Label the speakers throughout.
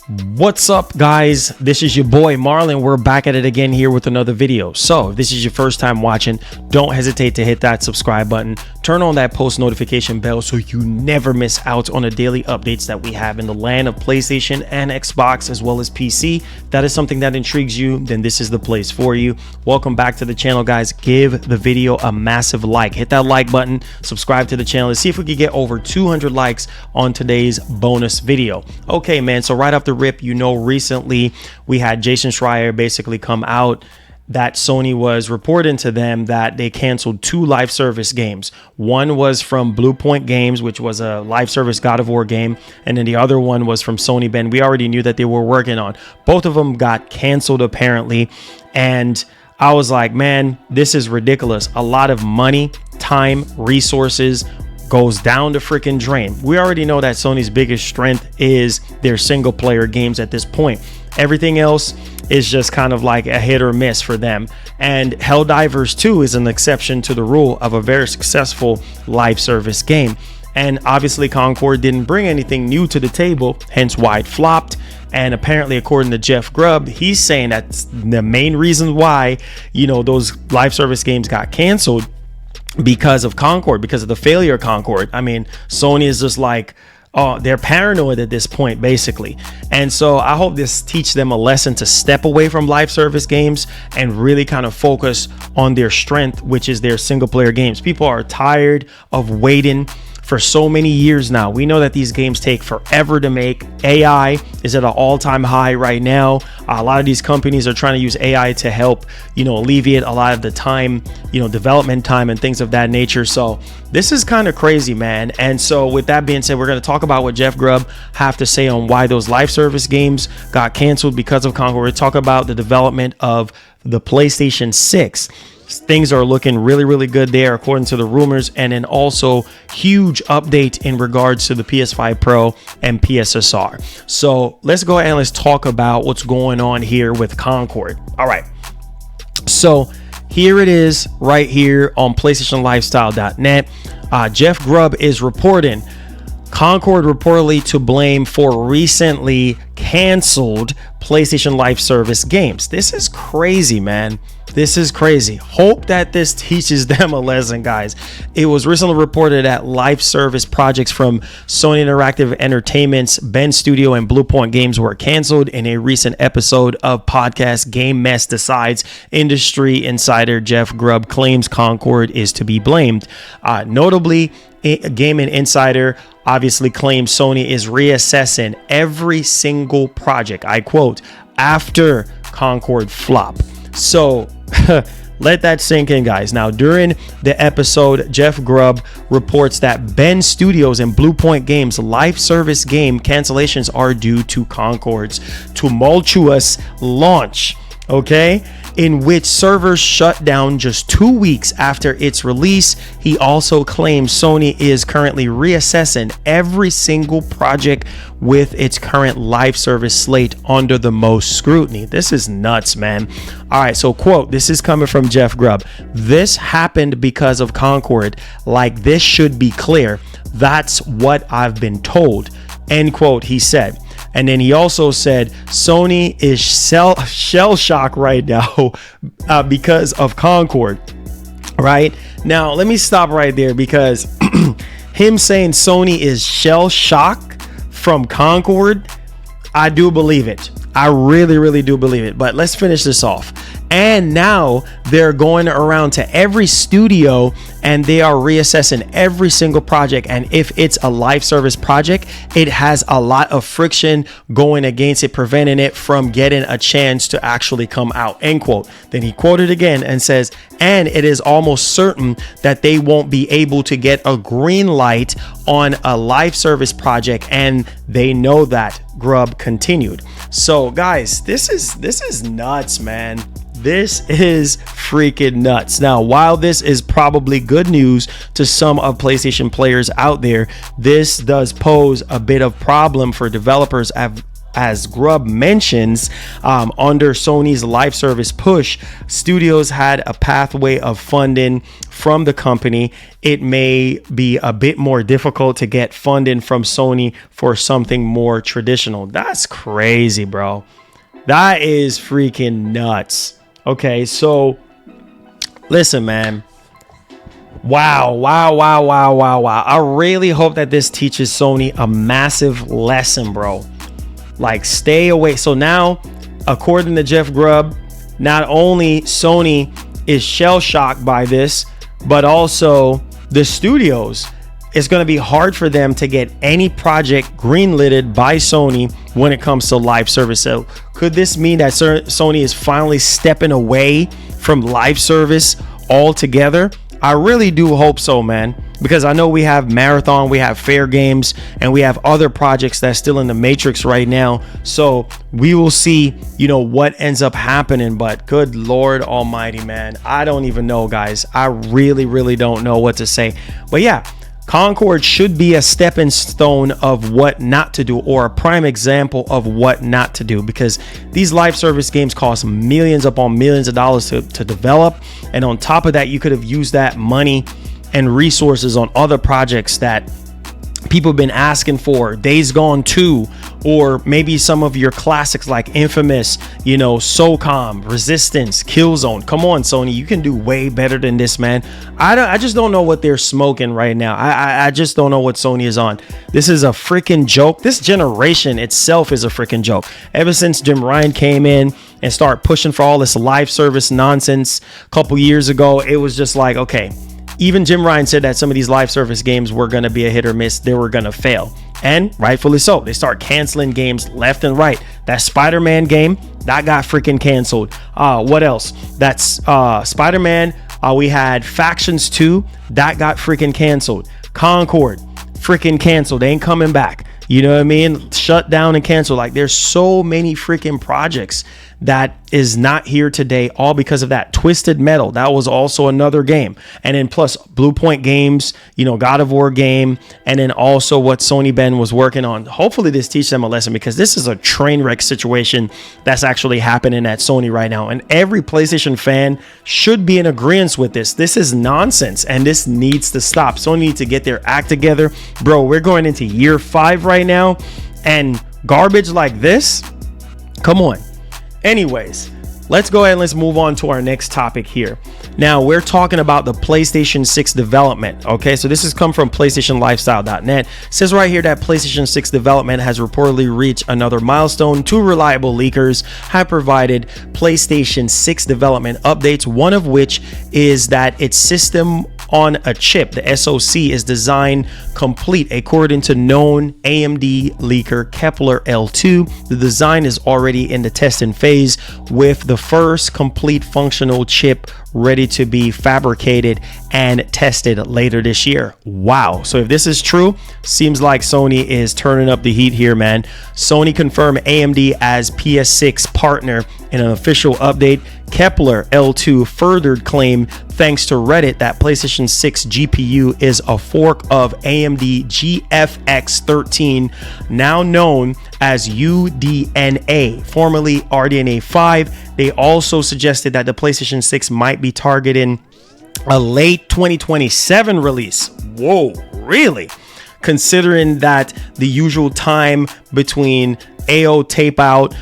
Speaker 1: What's up, guys? This is your boy Marlon. We're back at it again here with another video. So if this is your first time watching, don't hesitate to hit that subscribe button, turn on that post notification bell so you never miss out on the daily updates that we have in the land of PlayStation and Xbox as well as PC. If that is something that intrigues you, then this is the place for you. Welcome back to the channel, guys. Give the video a massive like, hit that like button, subscribe to the channel. Let's see if we can get over 200 likes on today's bonus video. Okay, man, so right off the rip, you know, recently we had Jason Schreier basically come out that Sony was reporting to them that they canceled 2 live service games. One was from Blue Point Games, which was a live service God of War game, and then the other one was from Sony Ben. We already knew that they were working on. Both of them got canceled apparently, and I was like, man, this is ridiculous. A lot of money, time, resources goes down the freaking drain. We already know that Sony's biggest strength is their single player games at this point. Everything else is just kind of like a hit or miss for them. And Helldivers 2 is an exception to the rule of a very successful live service game. And obviously Concord didn't bring anything new to the table, hence why it flopped. And apparently, according to Jeff Grubb, he's saying that's the main reason why, you know, those live service games got canceled, because of Concord, because of the failure of Concord. I mean, Sony is just like, oh, they're paranoid at this point, basically. And so I hope this teaches them a lesson to step away from live service games and really kind of focus on their strength, which is their single player games. People are tired of waiting for so many years now. We know that these games take forever to make. AI is at an all-time high right now. A lot of these companies are trying to use AI to help, you know, alleviate a lot of the time, you know, development time and things of that nature. So this is kind of crazy, man. And so with that being said, we're going to talk about what Jeff Grubb have to say on why those live service games got canceled because of Concord. We're talk about the development of the PlayStation 6. Things are looking really good there according to the rumors, and then also huge update in regards to the PS5 Pro and PSSR. So let's go ahead and let's talk about what's going on here with Concord. All right, so here it is right here on PlayStationLifestyle.net. Jeff Grubb is reporting Concord reportedly to blame for recently canceled PlayStation Live Service games. This is crazy, man. This is crazy. Hope that this teaches them a lesson, guys. It was recently reported that live service projects from Sony Interactive Entertainment's Ben Studio and Blue Point Games were canceled in a recent episode of podcast Game Mess Decides. Industry insider Jeff Grubb claims Concord is to be blamed. Notably, Gaming Insider obviously claims Sony is reassessing every single project, I quote, after Concord flop. So let that sink in, guys. Now, during the episode, Jeff Grubb reports that Ben Studios and Blue Point Games live service game cancellations are due to Concord's tumultuous launch, okay, in which servers shut down just 2 weeks after its release. He also claims Sony is currently reassessing every single project with its current live service slate under the most scrutiny. This is nuts, man. All right, so quote, this is coming from Jeff Grubb. This happened because of Concord. Like, this should be clear. That's what I've been told, end quote, he said. And then he also said Sony is shell shocked right now because of Concord. Right now, let me stop right there, because him saying Sony is shell shocked from Concord, I do believe it. I really do believe it. But let's finish this off. And now they're going around to every studio and they are reassessing every single project. And if it's a live service project, it has a lot of friction going against it, preventing it from getting a chance to actually come out, end quote. Then he quoted again and says, and it is almost certain that they won't be able to get a green light on a live service project. And they know that, Grubb continued. So guys, this is nuts, man. This is freaking nuts. Now, while this is probably good news to some of PlayStation players out there, this does pose a bit of problem for developers as Grubb mentions, under Sony's live service push, studios had a pathway of funding from the company. It may be a bit more difficult to get funding from Sony for something more traditional. That's crazy, bro. That is freaking nuts. Okay, so listen, man. Wow. I really hope that this teaches Sony a massive lesson, bro. Like, stay away. So now, according to Jeff Grubb, not only Sony is shell-shocked by this, but also the studios. It's going to be hard for them to get any project greenlighted by Sony when it comes to live service. So could this mean that Sony is finally stepping away from live service altogether? I really do hope so, man, because I know we have Marathon, we have Fair Games, and we have other projects that's still in the matrix right now. So we will see, what ends up happening. But good Lord Almighty, man, I don't even know, guys. I really don't know what to say. But yeah, Concord should be a stepping stone of what not to do, or a prime example of what not to do, because these live service games cost millions upon millions of dollars to develop. And on top of that, you could have used that money and resources on other projects that people have been asking for, Days Gone 2, or maybe some of your classics like Infamous, SOCOM, Resistance, Killzone. Come on, Sony, you can do way better than this, man. I just don't know what they're smoking right now. I just don't know what Sony is on. This is a freaking joke. This generation itself is a freaking joke. Ever since Jim Ryan came in and started pushing for all this live service nonsense a couple years ago, it was just like, okay. Even Jim Ryan said that some of these live service games were going to be a hit or miss. They were going to fail. And rightfully so. They start canceling games left and right. That Spider-Man game, that got freaking canceled. What else? That's Spider-Man. We had Factions 2. That got freaking canceled. Concord, freaking canceled. They ain't coming back. You know what I mean? Shut down and cancel. Like, there's so many freaking projects that is not here today, all because of that. Twisted Metal, that was also another game. And then plus Blue Point Games, God of War game, and then also what Sony Ben was working on. Hopefully this teaches them a lesson, because this is a train wreck situation that's actually happening at Sony right now. And every PlayStation fan should be in agreement with this. This is nonsense, and this needs to stop. Sony needs to get their act together. Bro, we're going into year 5 right now, and garbage like this? Come on. Anyways, let's go ahead and let's move on to our next topic here. Now, we're talking about the PlayStation 6 development. Okay, so this has come from PlayStationLifestyle.net. It says right here that PlayStation 6 development has reportedly reached another milestone. 2 reliable leakers have provided PlayStation 6 development updates, one of which is that its system on a chip, the SoC, is designed complete. According to known AMD leaker Kepler L2, the design is already in the testing phase, with the first complete functional chip ready to be fabricated and tested later this year. Wow. So if this is true, seems like Sony is turning up the heat here, man. Sony confirmed AMD as PS6 partner in an official update. Kepler L2 furthered claim, thanks to Reddit, that PlayStation 6 GPU is a fork of AMD GFX 13, now known as UDNA, formerly RDNA 5. They also suggested that the PlayStation 6 might be targeting a late 2027 release. Whoa, really? Considering that the usual time between AO tape out,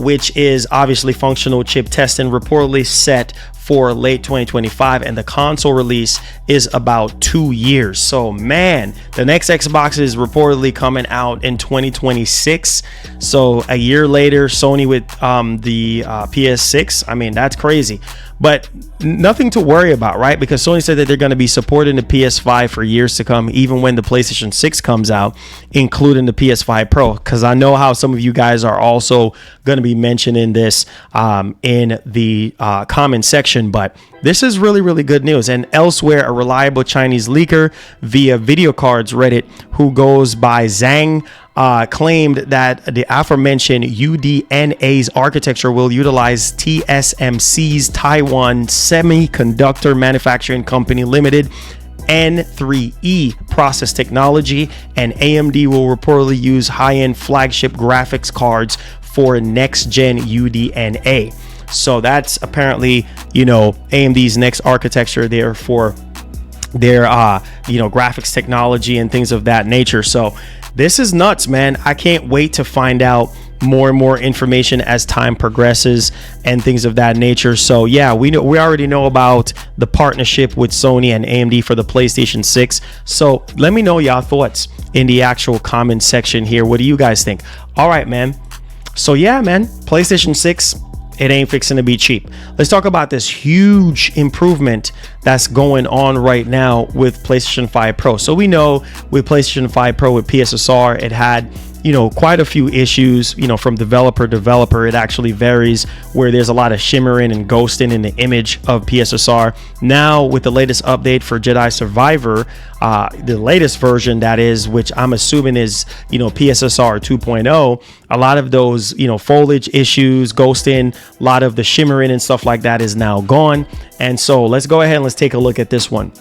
Speaker 1: which is obviously functional chip testing, reportedly set for late 2025, and the console release is about 2 years. So man, the next Xbox is reportedly coming out in 2026. So a year later, Sony with the PS6. I mean, that's crazy. But nothing to worry about, right? Because Sony said that they're going to be supporting the PS5 for years to come, even when the PlayStation 6 comes out, including the PS5 Pro. Because I know how some of you guys are also going to be mentioning this in the comment section. But this is really good news. And elsewhere, a reliable Chinese leaker via Video Cards Reddit, who goes by Zhang, claimed that the aforementioned UDNA's architecture will utilize TSMC's Taiwan Semiconductor Manufacturing Company Limited N3E process technology, and AMD will reportedly use high-end flagship graphics cards for next-gen UDNA. So that's apparently, you know, AMD's next architecture there for their you know, graphics technology and things of that nature. So this is nuts, man. I can't wait to find out more and more information as time progresses and things of that nature. So yeah, we already know about the partnership with Sony and AMD for the PlayStation 6. So let me know y'all thoughts in the actual comment section here. What do you guys think? All right, man. So yeah, man, PlayStation 6, it ain't fixing to be cheap. Let's talk about this huge improvement that's going on right now with PlayStation 5 Pro. So we know with PlayStation 5 Pro with PSSR, it had, you know, quite a few issues, you know, from developer to developer. It actually varies, where there's a lot of shimmering and ghosting in the image of PSSR. Now with the latest update for Jedi Survivor, the latest version that is, which I'm assuming is, you know, PSSR 2.0, a lot of those, you know, foliage issues, ghosting, a lot of the shimmering and stuff like that is now gone. And so let's go ahead and let's take a look at this one.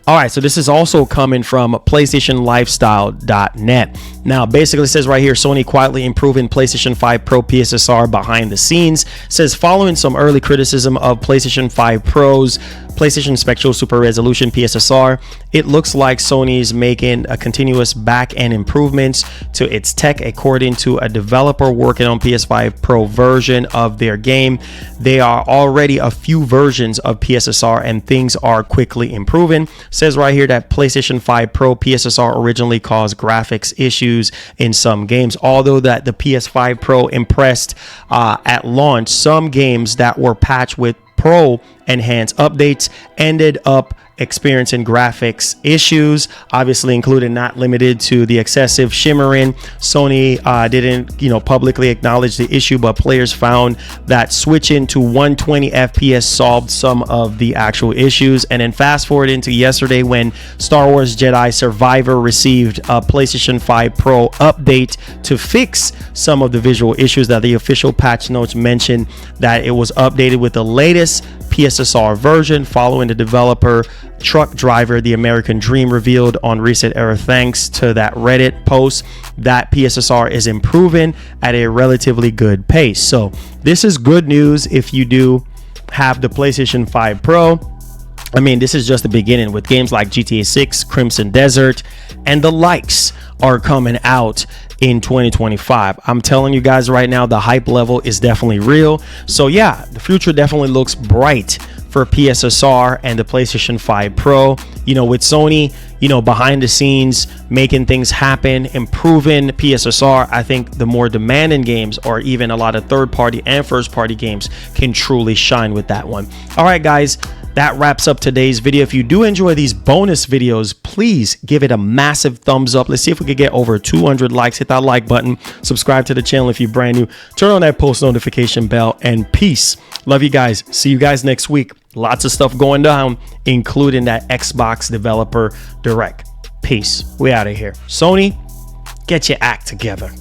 Speaker 1: All right, so this is also coming from PlayStationLifestyle.net. Now, basically it says right here, Sony quietly improving PlayStation 5 Pro PSSR behind the scenes. It says following some early criticism of PlayStation 5 Pro's PlayStation Spectral Super Resolution PSSR, it looks like Sony's making a continuous back-end improvements to its tech, according to a developer working on PS5 Pro version of their game. There are already a few versions of PSSR and things are quickly improving. Says right here that PlayStation 5 Pro PSSR originally caused graphics issues in some games, although that the PS5 Pro impressed at launch. Some games that were patched with Pro enhanced updates ended up experiencing graphics issues, obviously including not limited to the excessive shimmering. Sony didn't, you know, publicly acknowledge the issue, but players found that switching to 120 FPS solved some of the actual issues. And then fast forward into yesterday, when Star Wars Jedi Survivor received a PlayStation 5 Pro update to fix some of the visual issues, that the official patch notes mentioned that it was updated with the latest PSSR version following the developer Truck Driver The American Dream revealed on Reset Era, thanks to that Reddit post, that PSSR is improving at a relatively good pace. So this is good news if you do have the PlayStation 5 Pro. I mean, this is just the beginning, with games like GTA 6, Crimson Desert, and the likes are coming out in 2025. I'm telling you guys right now, the hype level is definitely real. So yeah, the future definitely looks bright for PSSR and the PlayStation 5 Pro. You know, with Sony, you know, behind the scenes making things happen, improving PSSR, I think the more demanding games, or even a lot of third-party and first-party games, can truly shine with that one. All right, guys, that wraps up today's video. If you do enjoy these bonus videos, please give it a massive thumbs up. Let's see if we could get over 200 likes. Hit that like button, subscribe to the channel if you're brand new, turn on that post notification bell, and peace. Love you guys. See you guys next week. Lots of stuff going down, including that Xbox Developer Direct. Peace. We out of here. Sony, get your act together.